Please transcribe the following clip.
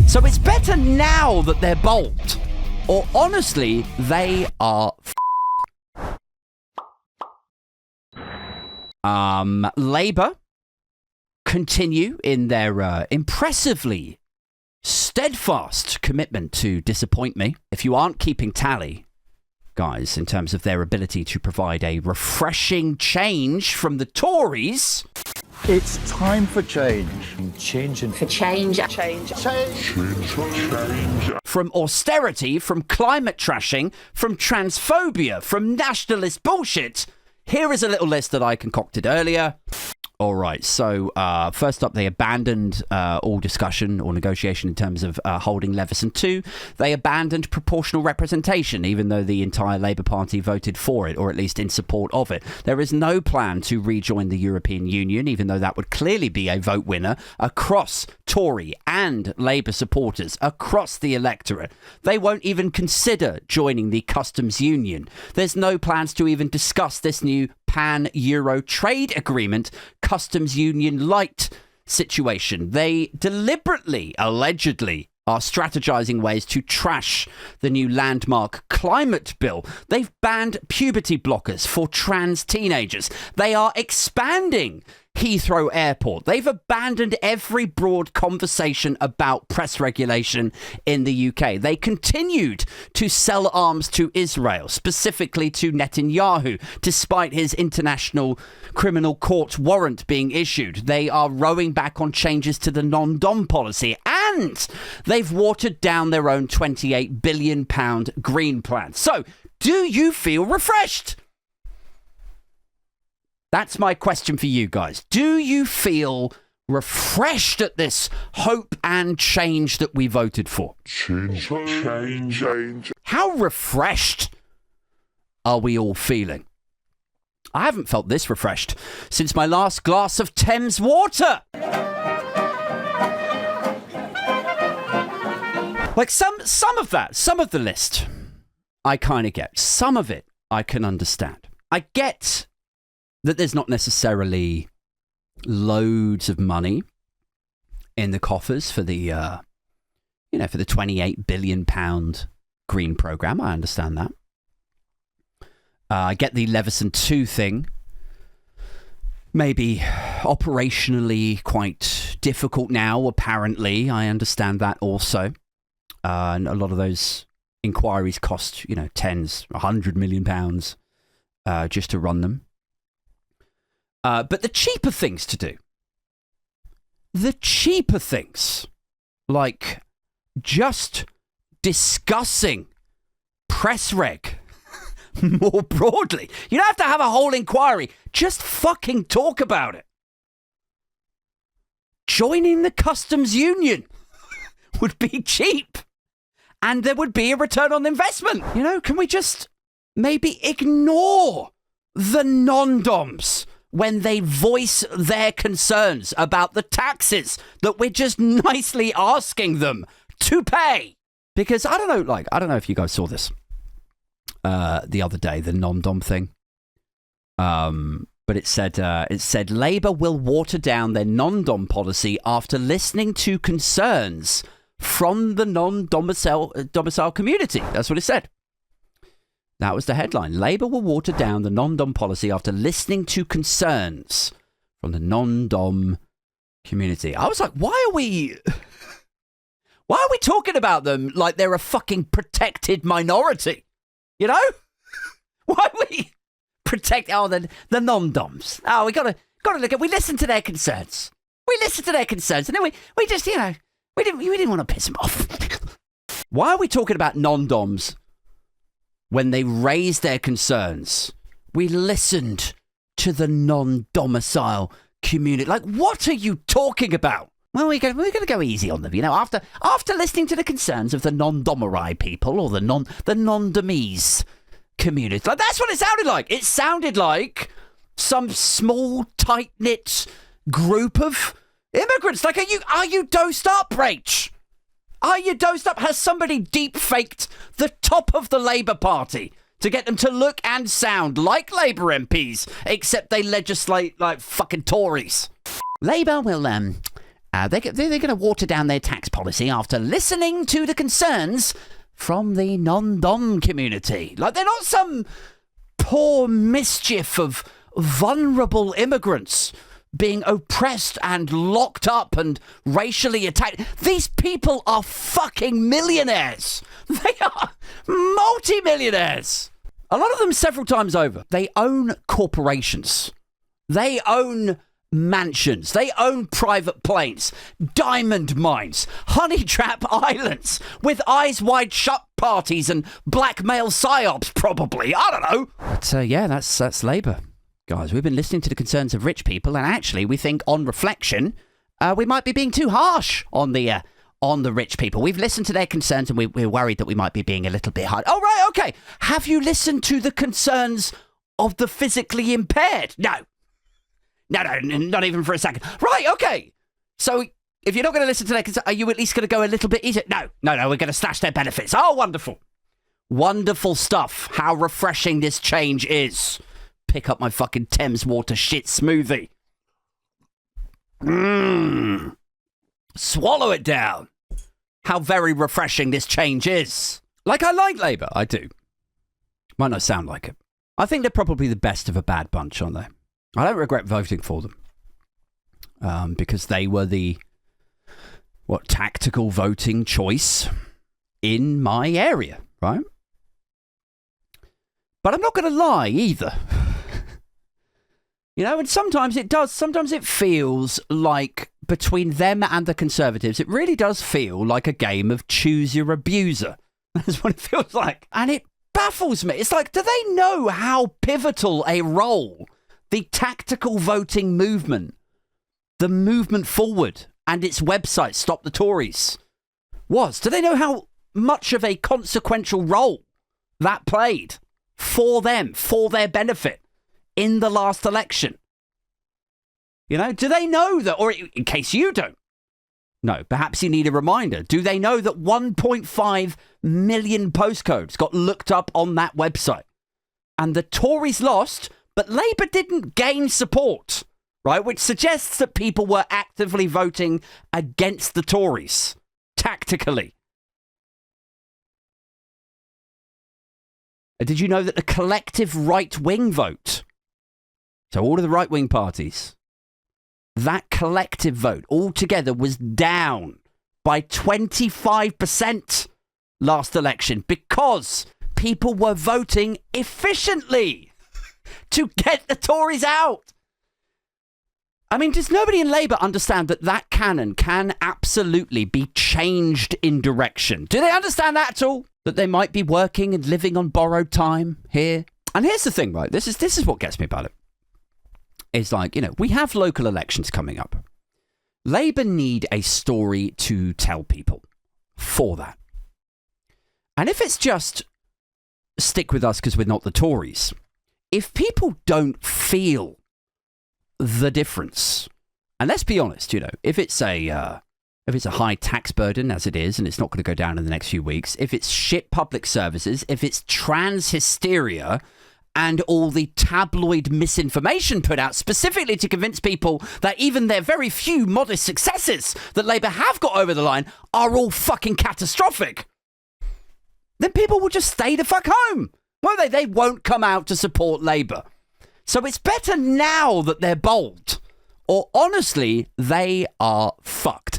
So it's better now that they're bold. Or honestly, they are Labour continue in their impressively steadfast commitment to disappoint me. If you aren't keeping tally, guys, in terms of their ability to provide a refreshing change from the Tories... It's time for change. For change. From austerity, from climate trashing, from transphobia, from nationalist bullshit. Here is a little list that I concocted earlier. All right, so first up, they abandoned all discussion or negotiation in terms of holding Leveson 2. They abandoned proportional representation, even though the entire Labour Party voted for it, or at least in support of it. There is no plan to rejoin the European Union, even though that would clearly be a vote winner across Tory and Labour supporters, across the electorate. They won't even consider joining the customs union. There's no plans to even discuss this new pan-Euro trade agreement, customs union light situation. They deliberately, allegedly, are strategizing ways to trash the new landmark climate bill. They've banned puberty blockers for trans teenagers. They are expanding Heathrow Airport. They've abandoned every broad conversation about press regulation in the UK. They continued to sell arms to Israel, specifically to Netanyahu, despite his international criminal court warrant being issued. They are rowing back on changes to the non-dom policy, and they've watered down their own £28 billion green plan. So, do you feel refreshed? That's my question for you guys. Do you feel refreshed at this hope and change that we voted for? Change. How refreshed are we all feeling? I haven't felt this refreshed since my last glass of Thames water. Like some of the list, I kind of get. Some of it, I can understand. I get that there's not necessarily loads of money in the coffers for the, for the £28 billion green programme. I understand that. I get the Leveson 2 thing. Maybe operationally quite difficult now, apparently. I understand that also. And a lot of those inquiries cost, tens, £100 million just to run them. But the cheaper things to do, like just discussing press reg more broadly. You don't have to have a whole inquiry. Just fucking talk about it. Joining the customs union would be cheap. And there would be a return on investment. Can we just maybe ignore the non-doms when they voice their concerns about the taxes that we're just nicely asking them to pay? Because I don't know if you guys saw this the other day, the non-dom thing. But it said Labour will water down their non-dom policy after listening to concerns from the non-domicile community. That's what it said. That was the headline. Labour will water down the non-dom policy after listening to concerns from the non-dom community. I was like, why are we talking about them like they're a fucking protected minority? Why are we protect the non-doms? Oh, we gotta look at. We listen to their concerns. And then we just we didn't want to piss them off. Why are we talking about non-doms when they raised their concerns? We listened to the non-domicile community. Like, what are you talking about? Well, we're going to go easy on them, after listening to the concerns of the non-domeri people or the non-domese community. Like, that's what it sounded like. It sounded like some small, tight-knit group of immigrants. Like, are you dosed up, Rach? Are you dosed up? Has somebody deep-faked the top of the Labour Party to get them to look and sound like Labour MPs, except they legislate like fucking Tories? Labour will They're going to water down their tax policy after listening to the concerns from the non-dom community. Like, they're not some poor mischief of vulnerable immigrants being oppressed and locked up and racially attacked. These people are fucking millionaires. They are multi-millionaires. A lot of them several times over. They own corporations. They own mansions. They own private planes, diamond mines, honey trap islands with eyes wide shut parties and blackmail psyops, probably. I don't know. But yeah, that's Labour. Guys, we've been listening to the concerns of rich people, and actually we think on reflection, we might be being too harsh on the rich people. We've listened to their concerns and we're worried that we might be being a little bit hard. Oh, right, okay. Have you listened to the concerns of the physically impaired? No, not even for a second. Right, okay. So if you're not going to listen to their concerns, are you at least going to go a little bit easier? No, we're going to slash their benefits. Oh, wonderful. Wonderful stuff. How refreshing this change is. Pick up my fucking Thames water shit smoothie. Swallow it down. How very refreshing this change is. Like, I like Labour. I do. Might not sound like it. I think they're probably the best of a bad bunch, aren't they? I don't regret voting for them. Because they were the, tactical voting choice in my area, right? But I'm not going to lie either. And sometimes it feels like between them and the Conservatives, it really does feel like a game of choose your abuser. That's what it feels like. And it baffles me. It's like, do they know how pivotal a role the tactical voting movement, the movement forward and its website, Stop the Tories, was? Do they know how much of a consequential role that played for them, for their benefit? In the last election. Do they know that, or in case you don't know, perhaps you need a reminder. Do they know that 1.5 million postcodes got looked up on that website? And the Tories lost, but Labour didn't gain support, right? Which suggests that people were actively voting against the Tories, tactically. Did you know that the collective right-wing vote, so all of the right-wing parties, that collective vote altogether was down by 25% last election because people were voting efficiently to get the Tories out? I mean, does nobody in Labour understand that cannon can absolutely be changed in direction? Do they understand that at all? That they might be working and living on borrowed time here? And here's the thing, right? This is what gets me about it. It's like, we have local elections coming up. Labour need a story to tell people for that. And if it's just stick with us because we're not the Tories, if people don't feel the difference, and let's be honest, if it's a high tax burden as it is, and it's not going to go down in the next few weeks, if it's shit public services, if it's trans hysteria, and all the tabloid misinformation put out specifically to convince people that even their very few modest successes that Labour have got over the line are all fucking catastrophic, then people will just stay the fuck home, won't they? They won't come out to support Labour. So it's better now that they're bold, or honestly, they are fucked.